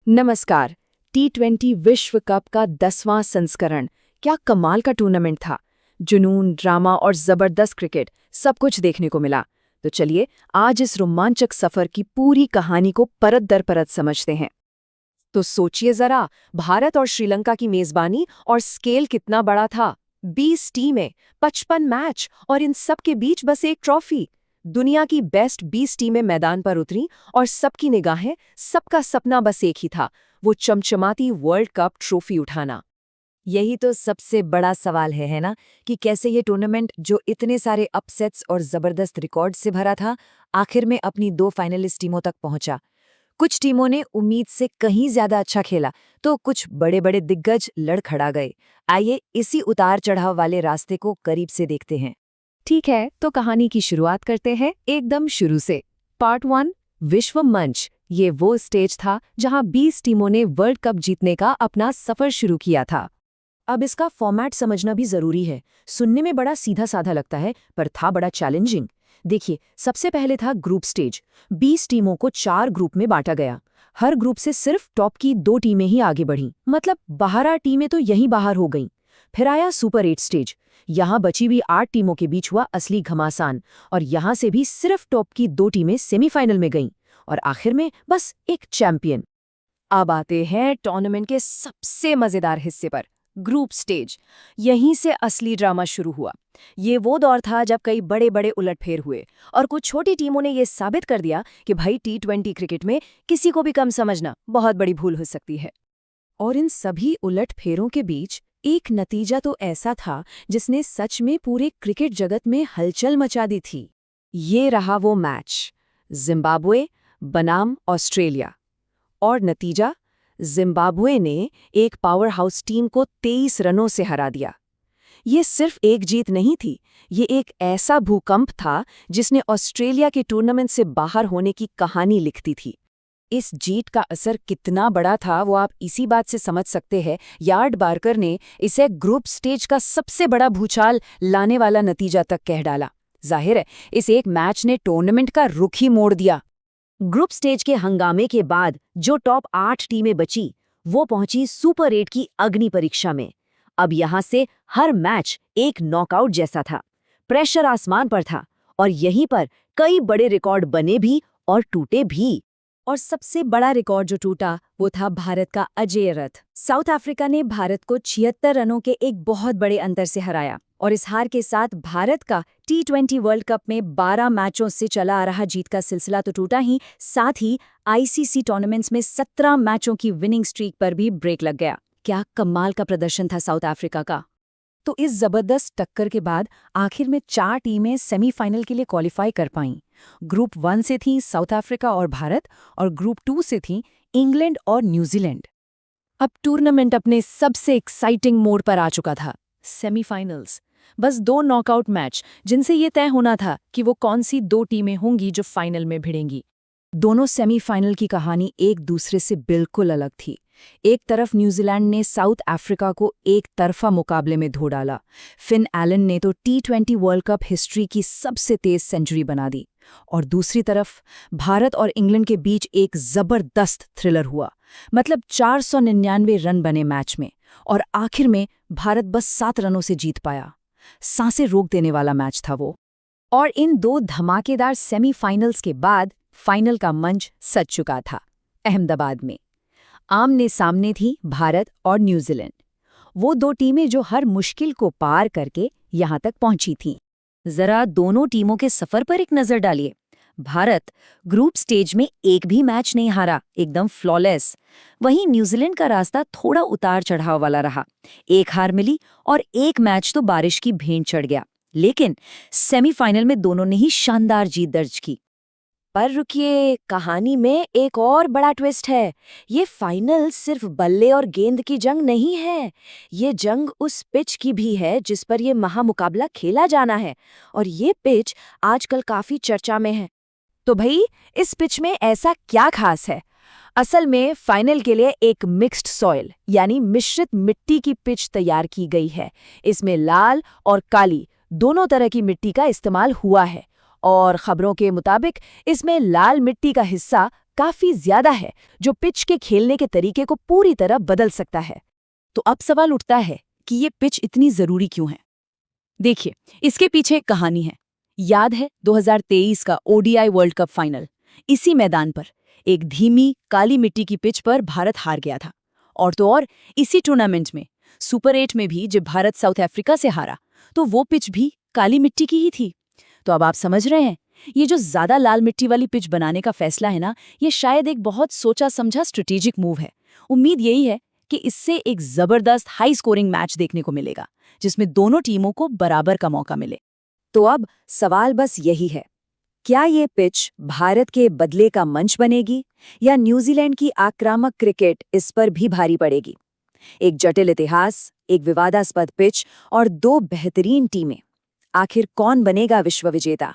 नमस्कार। टी20 विश्व कप का 10वां संस्करण क्या कमाल का टूर्नामेंट था। जुनून, ड्रामा और जबरदस्त क्रिकेट सब कुछ देखने को मिला। तो चलिए आज इस रोमांचक सफर की पूरी कहानी को परत दर परत समझते हैं। तो सोचिए जरा, भारत और श्रीलंका की मेजबानी और स्केल कितना बड़ा था। 20 टीमें, 55 मैच और इन सब के बीच बस एक ट्रॉफी। दुनिया की बेस्ट 20 टीमें मैदान पर उतरी और सबकी निगाहें, सबका सपना बस एक ही था, वो चमचमाती वर्ल्ड कप ट्रॉफी उठाना। यही तो सबसे बड़ा सवाल है ना, कि कैसे ये टूर्नामेंट जो इतने सारे अपसेट्स और जबरदस्त रिकॉर्ड से भरा था, आखिर में अपनी 2 फाइनलिस्ट टीमों तक पहुंचा। कुछ टीमों ने उम्मीद से कहीं ज्यादा अच्छा खेला, तो कुछ बड़े बड़े दिग्गज लड़खड़ा गए। आइए इसी उतार चढ़ाव वाले रास्ते को करीब से देखते हैं। ठीक है, तो कहानी की शुरुआत करते हैं एकदम शुरू से। पार्ट 1, विश्व मंच। ये वो स्टेज था जहां 20 टीमों ने वर्ल्ड कप जीतने का अपना सफर शुरू किया था। अब इसका फॉर्मेट समझना भी जरूरी है। सुनने में बड़ा सीधा साधा लगता है, पर था बड़ा चैलेंजिंग। देखिए, सबसे पहले था ग्रुप स्टेज। 20 टीमों को 4 ग्रुप में बांटा गया। हर ग्रुप से सिर्फ टॉप की 2 टीमें ही आगे बढ़ीं, मतलब बाहर टीमें तो यहीं बाहर हो गईं। फिर आया सुपर 8 स्टेज। यहाँ बची हुई 8 टीमों के बीच हुआ असली घमासान, और यहाँ से भी सिर्फ टॉप की 2 टीमें सेमीफाइनल में गईं, और आखिर में बस एक चैंपियन। अब आते हैं टूर्नामेंट के सबसे मजेदार हिस्से पर, ग्रुप स्टेज। यहीं से असली ड्रामा शुरू हुआ। ये वो दौर था जब कई बड़े बड़े उलटफेर हुए और कुछ छोटी टीमों ने ये साबित कर दिया कि भाई टी20 क्रिकेट में किसी को भी कम समझना बहुत बड़ी भूल हो सकती है। और इन सभी उलटफेरों के बीच एक नतीजा तो ऐसा था जिसने सच में पूरे क्रिकेट जगत में हलचल मचा दी थी। ये रहा वो मैच, जिम्बाब्वे बनाम ऑस्ट्रेलिया। और नतीजा, जिम्बाब्वे ने एक पावर हाउस टीम को 23 रनों से हरा दिया। ये सिर्फ एक जीत नहीं थी, ये एक ऐसा भूकंप था जिसने ऑस्ट्रेलिया के टूर्नामेंट से बाहर होने की कहानी लिखती थी। इस जीत का असर कितना बड़ा था वो आप इसी बात से समझ सकते हैं। यार्ड बार्कर ने इसे ग्रुप स्टेज का सबसे बड़ा भूचाल लाने वाला नतीजा तक कह डाला। जाहिर है, इस एक मैच ने टूर्नामेंट का रुख ही मोड़ दिया। ग्रुप स्टेज के हंगामे के बाद जो टॉप 8 टीमें बची, वो पहुंची सुपर 8 की अग्नि परीक्षा में। अब यहां से हर मैच एक नॉकआउट जैसा था। प्रेशर आसमान पर था, और यहीं पर कई बड़े रिकॉर्ड बने भी और टूटे भी। और सबसे बड़ा रिकॉर्ड जो टूटा वो था भारत का अजेय रथ। साउथ अफ्रीका ने भारत को 76 रनों के एक बहुत बड़े अंतर से हराया, और इस हार के साथ भारत का टी20 वर्ल्ड कप में 12 मैचों से चला आ रहा जीत का सिलसिला तो टूटा ही, साथ ही आईसीसी टूर्नामेंट्स में 17 मैचों की विनिंग स्ट्रीक पर भी ब्रेक लग गया। क्या कमाल का प्रदर्शन था साउथ अफ्रीका का। तो इस जबरदस्त टक्कर के बाद आखिर में 4 टीमें सेमीफाइनल के लिए क्वालिफाई कर पाईं। ग्रुप 1 से थीं साउथ अफ्रीका और भारत, और ग्रुप 2 से थीं इंग्लैंड और न्यूजीलैंड। अब टूर्नामेंट अपने सबसे एक्साइटिंग मोड पर आ चुका था, सेमीफाइनल्स। बस 2 नॉकआउट मैच जिनसे ये तय होना था कि वो कौन सी 2 टीमें होंगी जो फाइनल में भिड़ेंगी। दोनों सेमीफाइनल की कहानी एक दूसरे से बिल्कुल अलग थी। एक तरफ न्यूजीलैंड ने साउथ अफ्रीका को एक तरफा मुकाबले में धो डाला। फिन एलन ने तो टी20 वर्ल्ड कप हिस्ट्री की सबसे तेज सेंचुरी बना दी। और दूसरी तरफ भारत और इंग्लैंड के बीच एक जबरदस्त थ्रिलर हुआ। मतलब 499 रन बने मैच में, और आखिर में भारत बस 7 रनों से जीत पाया। सांसें रोक देने वाला मैच था वो। और इन 2 धमाकेदार सेमीफाइनल्स के बाद फाइनल का मंच सज चुका था, अहमदाबाद में। आमने सामने थी भारत और न्यूजीलैंड, वो 2 टीमें जो हर मुश्किल को पार करके यहां तक पहुंची थीं। जरा दोनों टीमों के सफर पर एक नजर डालिए। भारत ग्रुप स्टेज में एक भी मैच नहीं हारा, एकदम फ्लॉलेस। वहीं न्यूजीलैंड का रास्ता थोड़ा उतार चढ़ाव वाला रहा। एक हार मिली और एक मैच तो बारिश की भेंट चढ़ गया, लेकिन सेमीफाइनल में दोनों ने ही शानदार जीत दर्ज की। पर रुकिए, कहानी में एक और बड़ा ट्विस्ट है। ये फाइनल सिर्फ बल्ले और गेंद की जंग नहीं है, ये जंग उस पिच की भी है जिस पर ये महामुकाबला खेला जाना है। और ये पिच आजकल काफी चर्चा में है। तो भाई, इस पिच में ऐसा क्या खास है? असल में फाइनल के लिए एक मिक्स्ड सॉइल यानी मिश्रित मिट्टी की पिच तैयार की गई है। इसमें लाल और काली दोनों तरह की मिट्टी का इस्तेमाल हुआ है, और खबरों के मुताबिक इसमें लाल मिट्टी का हिस्सा काफी ज्यादा है, जो पिच के खेलने के तरीके को पूरी तरह बदल सकता है। तो अब सवाल उठता है कि ये पिच इतनी जरूरी क्यों है। देखिए, इसके पीछे एक कहानी है। याद है 2023 का ओडीआई वर्ल्ड कप फाइनल? इसी मैदान पर एक धीमी काली मिट्टी की पिच पर भारत हार गया था। और तो और इसी टूर्नामेंट में सुपर 8 में भी जब भारत साउथ अफ्रीका से हारा, तो वो पिच भी काली मिट्टी की ही थी। तो अब आप समझ रहे हैं, ये जो ज्यादा लाल मिट्टी वाली पिच बनाने का फैसला है ना, ये शायद एक बहुत सोचा समझा स्ट्रेटेजिक मूव है। उम्मीद यही है कि इससे एक जबरदस्त हाई स्कोरिंग मैच देखने को मिलेगा, जिसमें दोनों टीमों को बराबर का मौका मिले। तो अब सवाल बस यही है, क्या ये पिच भारत के बदले का मंच बनेगी या न्यूजीलैंड की आक्रामक क्रिकेट इस पर भी भारी पड़ेगी? एक जटिल इतिहास, एक विवादास्पद पिच और दो बेहतरीन टीमें। आखिर कौन बनेगा विश्व विजेता?